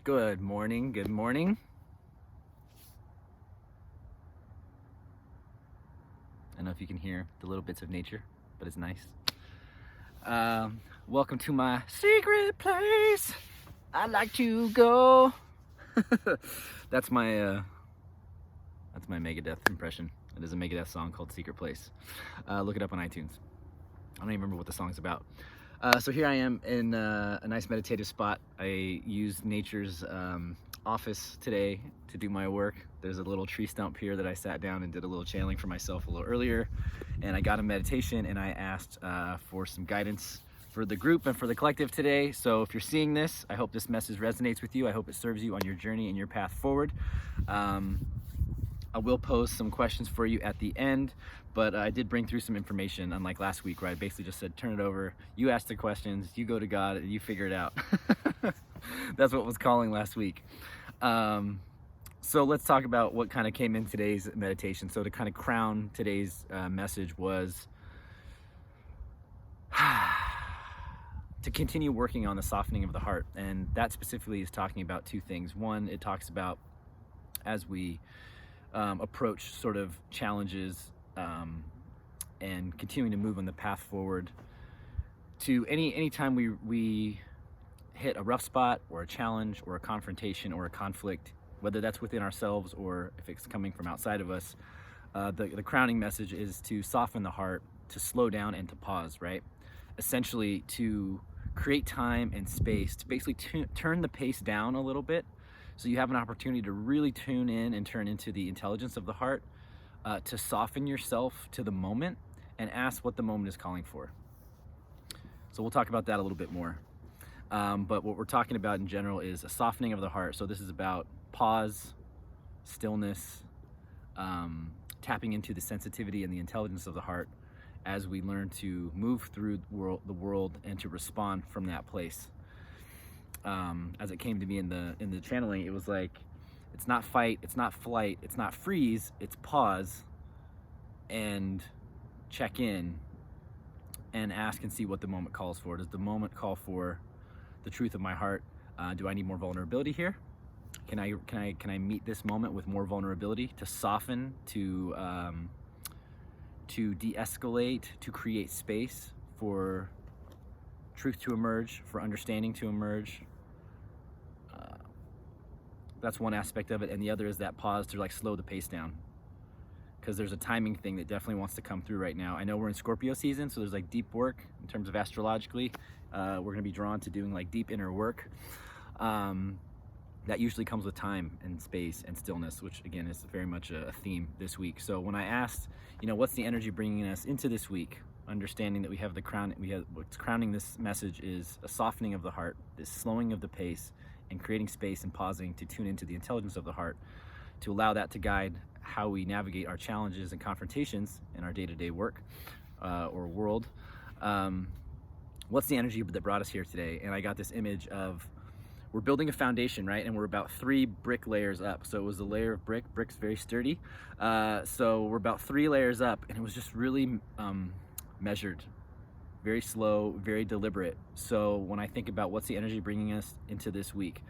Good morning, good morning. I don't know if you can hear the little bits of nature, but it's nice. Welcome to my secret place. I like to go. That's my Megadeth impression. It is a Megadeth song called Secret Place. Look it up on iTunes. I don't even remember what the song's about. So here I am in a nice meditative spot. I used nature's office today to do my work. There's a little tree stump here that I sat down and did a little channeling for myself a little earlier, and I got a meditation, and I asked for some guidance for the group and for the collective today. So if you're seeing this, I hope this message resonates with you. I hope it serves you on your journey and your path forward. I will pose some questions for you at the end, but I did bring through some information, unlike last week where I basically just said, turn it over, you ask the questions, you go to God, and you figure it out. That's what was calling last week. So let's talk about what kind of came in today's meditation. So to kind of crown today's message was to continue working on the softening of the heart. And that specifically is talking about two things. One, it talks about as we approach sort of challenges and continuing to move on the path forward, to any time we hit a rough spot or a challenge or a confrontation or a conflict, whether that's within ourselves or if it's coming from outside of us, the crowning message is to soften the heart, to slow down and to pause, right? Essentially to create time and space to basically turn the pace down a little bit, so you have an opportunity to really tune in and turn into the intelligence of the heart, to soften yourself to the moment and ask what the moment is calling for. So we'll talk about that a little bit more. But what we're talking about in general is a softening of the heart. So this is about pause, stillness, tapping into the sensitivity and the intelligence of the heart as we learn to move through the world and to respond from that place. As it came to me in the channeling, it was like, it's not fight, it's not flight, it's not freeze, it's pause and check in and ask and see what the moment calls for. Does the moment call for the truth of my heart? Do I need more vulnerability here? Can I meet this moment with more vulnerability, to soften, to de-escalate, to create space for truth to emerge, for understanding to emerge? That's one aspect of it, and the other is that pause to like slow the pace down, because there's a timing thing that definitely wants to come through right now. I know we're in Scorpio season, so there's like deep work in terms of astrologically. We're going to be drawn to doing like deep inner work. That usually comes with time and space and stillness, which again is very much a theme this week. So when I asked, what's the energy bringing us into this week, understanding that we have what's crowning this message is a softening of the heart, this slowing of the pace, and creating space and pausing to tune into the intelligence of the heart, to allow that to guide how we navigate our challenges and confrontations in our day-to-day work or world. What's the energy that brought us here today? And I got this image of, we're building a foundation, right? And we're about 3 brick layers up. So it was a layer of brick's very sturdy. So we're about 3 layers up, and it was just really measured, very slow, very deliberate. So when I think about what's the energy bringing us into this week,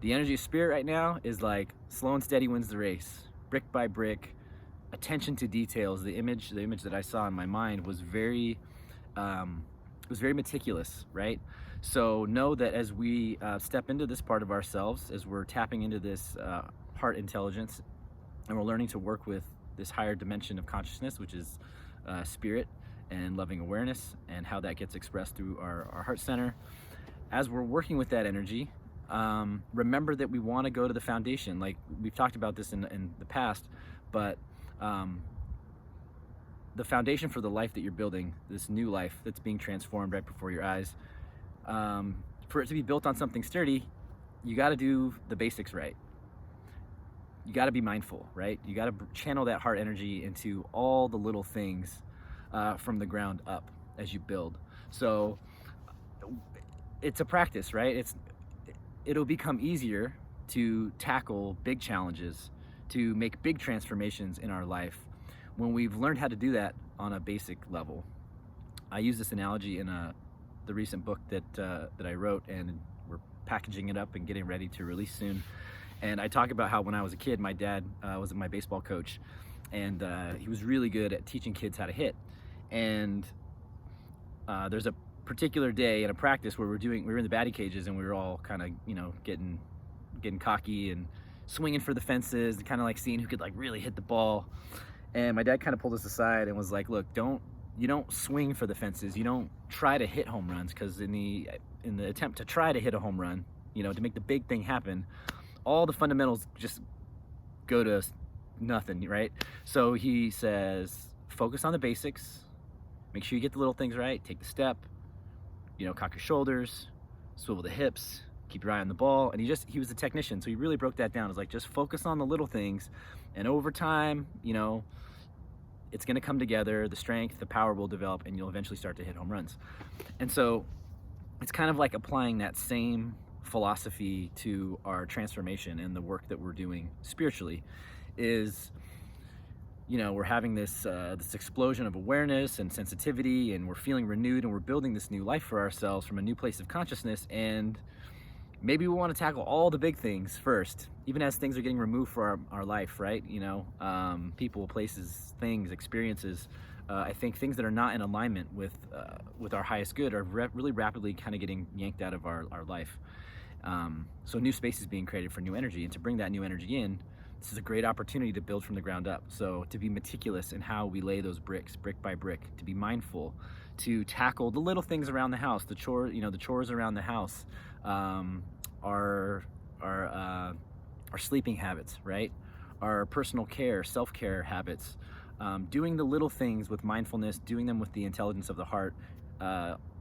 the energy of spirit right now is like slow and steady wins the race, brick by brick, attention to details. The image that I saw in my mind was very meticulous, right? So know that as we step into this part of ourselves, as we're tapping into this heart intelligence, and we're learning to work with this higher dimension of consciousness, which is spirit and loving awareness, and how that gets expressed through our heart center. As we're working with that energy, remember that we want to go to the foundation. Like we've talked about this in the past, but the foundation for the life that you're building, this new life that's being transformed right before your eyes, for it to be built on something sturdy, you got to do the basics right. You got to be mindful, right? You got to channel that heart energy into all the little things from the ground up as you build. So it's a practice, right? It'll become easier to tackle big challenges, to make big transformations in our life when we've learned how to do that on a basic level. I use this analogy in the recent book that I wrote, and we're packaging it up and getting ready to release soon. And I talk about how when I was a kid, my dad was my baseball coach, and he was really good at teaching kids how to hit. And there's a particular day in a practice where we were in the batting cages, and we were all kind of, getting cocky and swinging for the fences and kind of like seeing who could like really hit the ball. And my dad kind of pulled us aside and was like, look, you don't swing for the fences. You don't try to hit home runs, because in the attempt to try to hit a home run, to make the big thing happen, all the fundamentals just go to nothing, right? So he says, focus on the basics, make sure you get the little things right, take the step, cock your shoulders, swivel the hips, keep your eye on the ball. And he was a technician, so he really broke that down. It was like, just focus on the little things, and over time, it's going to come together, the strength, the power will develop, and you'll eventually start to hit home runs. And so it's kind of like applying that same philosophy to our transformation and the work that we're doing spiritually. Is, we're having this explosion of awareness and sensitivity, and we're feeling renewed, and we're building this new life for ourselves from a new place of consciousness. And maybe we want to tackle all the big things first, even as things are getting removed for our life, right? People, places, things, experiences. I think things that are not in alignment with our highest good are really rapidly kind of getting yanked out of our life. So new space is being created for new energy, and to bring that new energy in, this is a great opportunity to build from the ground up. So to be meticulous in how we lay those bricks, brick by brick, to be mindful, to tackle the little things around the house, the chores around the house, our sleeping habits, right? Our personal care, self-care habits, doing the little things with mindfulness, doing them with the intelligence of the heart.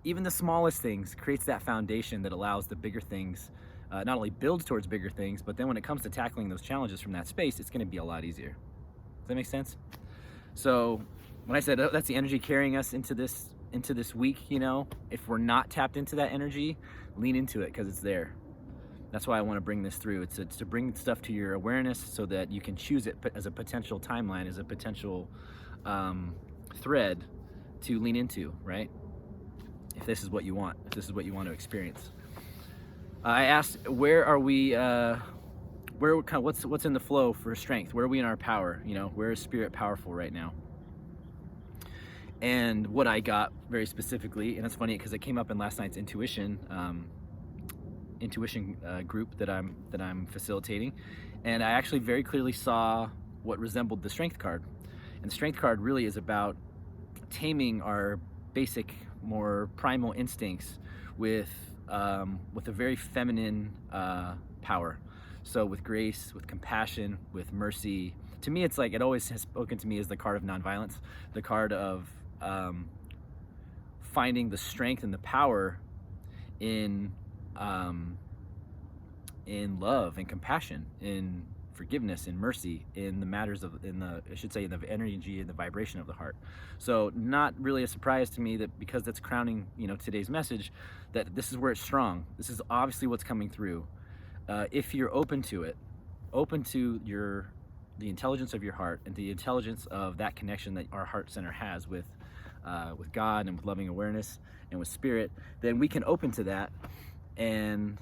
Even the smallest things creates that foundation that allows the bigger things, not only builds towards bigger things, but then when it comes to tackling those challenges from that space, it's going to be a lot easier. Does that make sense? So when I said that's the energy carrying us into this week, if we're not tapped into that energy, lean into it, because it's there. That's why I want to bring this through. It's to bring stuff to your awareness so that you can choose it as a potential timeline, as a potential thread to lean into, right? If this is what you want, if this is what you want to experience. I asked, where are we, what's in the flow for strength? Where are we in our power? Where is spirit powerful right now? And what I got very specifically, and it's funny because it came up in last night's intuition group that I'm facilitating, and I actually very clearly saw what resembled the strength card. And the strength card really is about taming our basic, more primal instincts with a very feminine power. So with grace, with compassion, with mercy. To me, it's like, it always has spoken to me as the card of nonviolence, the card of finding the strength and the power in love and compassion, in forgiveness and mercy, in the matters of, in the energy and the vibration of the heart. So not really a surprise to me that, because that's crowning, today's message, that this is where it's strong. This is obviously what's coming through. If you're open to it, open to the intelligence of your heart and the intelligence of that connection that our heart center has with God and with loving awareness and with spirit, then we can open to that and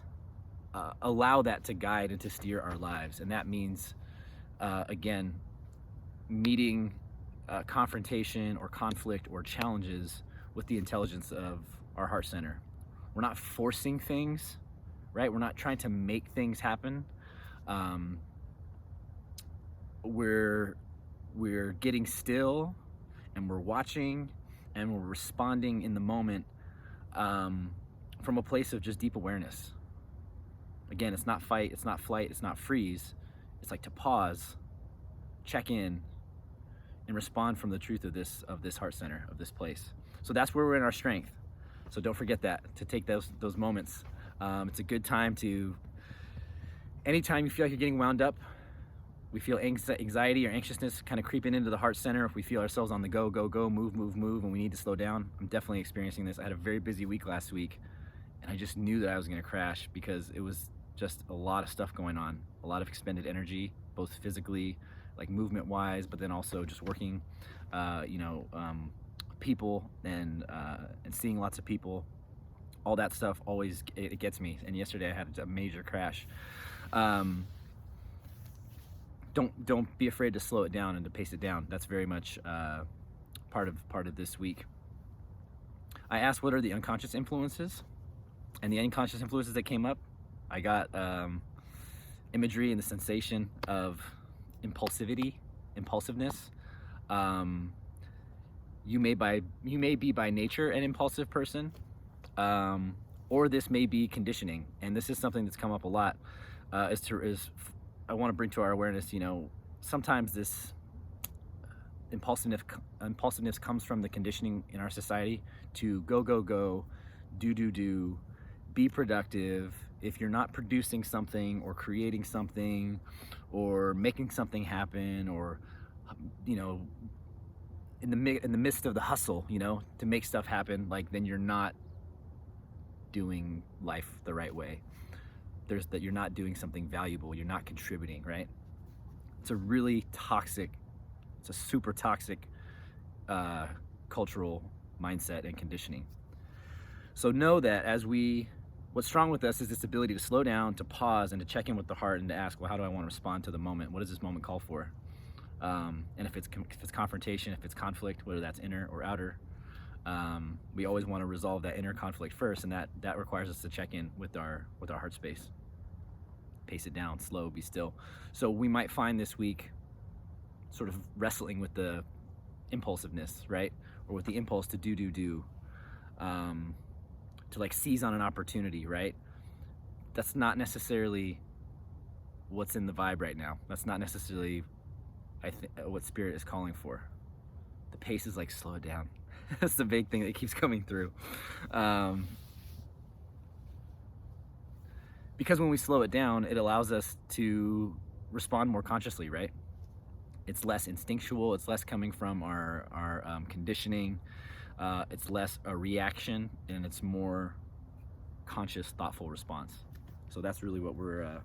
allow that to guide and to steer our lives. And that means, again, meeting confrontation or conflict or challenges with the intelligence of our heart center. We're not forcing things, right? We're not trying to make things happen. We're getting still, and we're watching, and we're responding in the moment from a place of just deep awareness. Again, it's not fight, it's not flight, it's not freeze. It's like to pause, check in, and respond from the truth of this heart center, of this place. So that's where we're in our strength. So don't forget that, to take those moments. It's a good time to, anytime you feel like you're getting wound up, we feel anxiety or anxiousness kind of creeping into the heart center, if we feel ourselves on the go, move, and we need to slow down. I'm definitely experiencing this. I had a very busy week last week, and I just knew that I was going to crash, because it was just a lot of stuff going on, a lot of expended energy, both physically, like movement wise, but then also just working, people and seeing lots of people, all that stuff always, it gets me. And yesterday I had a major crash. Don't be afraid to slow it down and to pace it down. That's very much part of this week. I asked what are the unconscious influences, and the unconscious influences that came up, I got imagery and the sensation of impulsiveness. You may be by nature an impulsive person, or this may be conditioning, and this is something that's come up a lot. I want to bring to our awareness, sometimes this impulsiveness comes from the conditioning in our society to go, do, be productive. If you're not producing something or creating something or making something happen, or in the midst of the hustle, to make stuff happen, like, then you're not doing life the right way. That you're not doing something valuable, you're not contributing, right? It's a really toxic, it's a super toxic cultural mindset and conditioning. So know that what's strong with us is this ability to slow down, to pause, and to check in with the heart, and to ask, well, how do I want to respond to the moment? What does this moment call for? And if it's confrontation, if it's conflict, whether that's inner or outer, we always want to resolve that inner conflict first, and that requires us to check in with our heart space. Pace it down, slow, be still. So we might find this week sort of wrestling with the impulsiveness, right? Or with the impulse to do, to like seize on an opportunity, right? That's not necessarily what's in the vibe right now. That's not necessarily what spirit is calling for. The pace is like, slow it down. That's the big thing that keeps coming through. Because when we slow it down, it allows us to respond more consciously, right? It's less instinctual, it's less coming from our conditioning, it's less a reaction, and it's more conscious, thoughtful response. So that's really what we're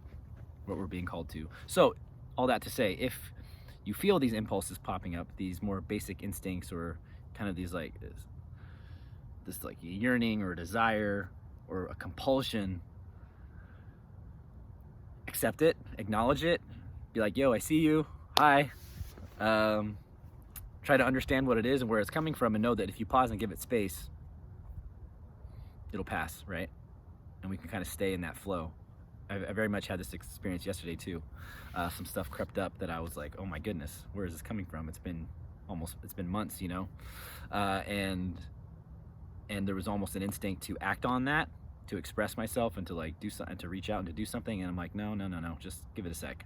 being called to. So all that to say, if you feel these impulses popping up, these more basic instincts, or kind of these like this like yearning or desire or a compulsion, accept it, acknowledge it, be like, yo, I see you, hi. Try to understand what it is and where it's coming from, and know that if you pause and give it space, it'll pass, right? And we can kind of stay in that flow. I very much had this experience yesterday too. Some stuff crept up that I was like, oh my goodness, where is this coming from? It's been months, and there was almost an instinct to act on that, to express myself, and to like do something, to reach out and to do something. And I'm like, no, just give it a sec.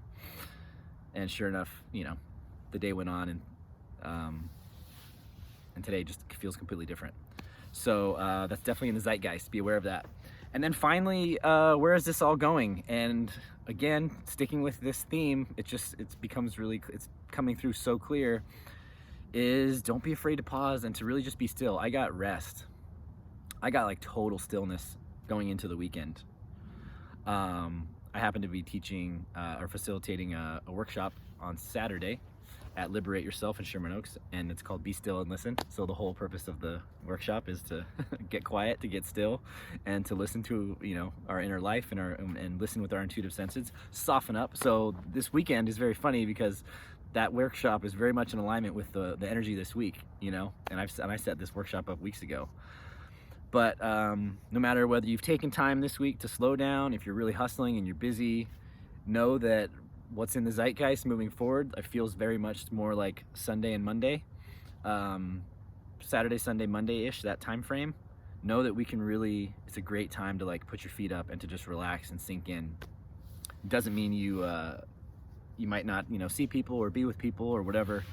And sure enough, the day went on, and today just feels completely different. So that's definitely in the zeitgeist. Be aware of that. And then finally, where is this all going? And again, sticking with this theme, it's coming through so clear, is don't be afraid to pause and to really just be still. I got rest. I got like total stillness going into the weekend. I happen to be teaching or facilitating a workshop on Saturday at Liberate Yourself in Sherman Oaks, and it's called Be Still and Listen. So the whole purpose of the workshop is to get quiet, to get still, and to listen to our inner life and listen with our intuitive senses, soften up. So this weekend is very funny because that workshop is very much in alignment with the energy this week, and I set this workshop up weeks ago. But no matter whether you've taken time this week to slow down, if you're really hustling and you're busy, know that what's in the zeitgeist moving forward, it feels very much more like Sunday and Monday, Saturday, Sunday, Monday-ish, that time frame. Know that it's a great time to like put your feet up and to just relax and sink in. Doesn't mean you might not see people or be with people or whatever,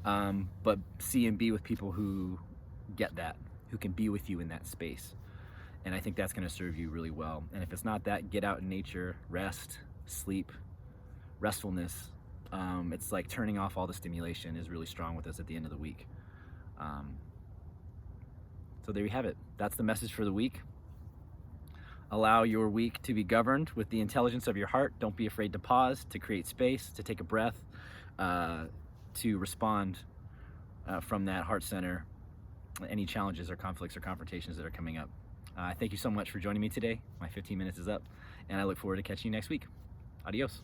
but see and be with people who get that, who can be with you in that space. And I think that's going to serve you really well. And if it's not that, get out in nature, rest, sleep. Restfulness, it's like turning off all the stimulation is really strong with us at the end of the week. So there you have it. That's the message for the week. Allow your week to be governed with the intelligence of your heart. Don't be afraid to pause, to create space, to take a breath, to respond from that heart center, any challenges or conflicts or confrontations that are coming up. Thank you so much for joining me today. My 15 minutes is up, and I look forward to catching you next week. Adios.